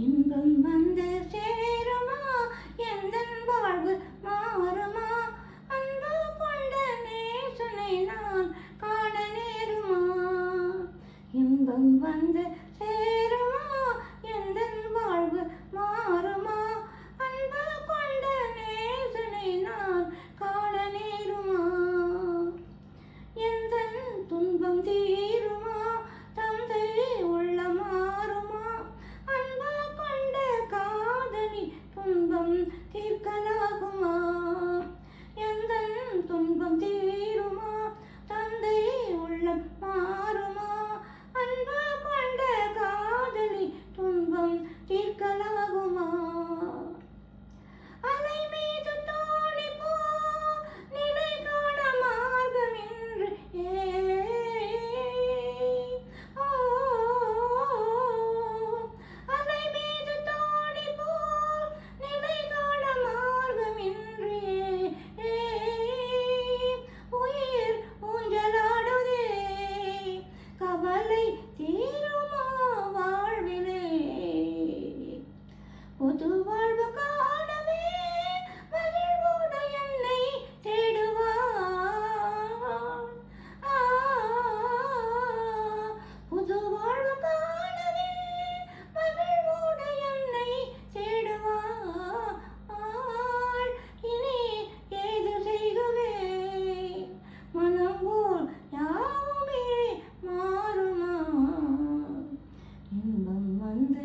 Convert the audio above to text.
இன்பம் வந்து சேருமா எந்தன் வாழ்வு மாறுமா அன்பு கொண்ட நேசனை நான் காண நேருமா இன்பம் வந்து சேருமா எந்தன் வாழ்வு மாறுமா அன்பு கொண்ட நேசனை நான் காண நேருமா எந்தன் துன்பம் தீருமா தந்தை உள்ள மாறுமா அன்பு கொண்ட காதலி துன்பம் தீர்க்கலாகுமா எந்தன் துன்பம் தீருமா தந்தை உள்ள மாறுமா அன்பு கொண்ட காதலி துன்பம் தீர்க்கலாகுமா அலை மீது தோணி போ நிலை காண மார்க்கமின்றி அலை மீது தோணி போ நிலை காண மார்க்கமின்றி உயிர் ஊஞ்சலாடுதே கவலை தீருமா வாழ்விலே புது வாழ்வு காணவே மகிழ்வோடு என்னை தேடுவார் புது வாழ்வு காணவே மகிழ்வோடு என்னை தேடுவார் இனி ஏது செய்கவே மனம் போல் யாவுமே மாறுமா இன்பம் வந்து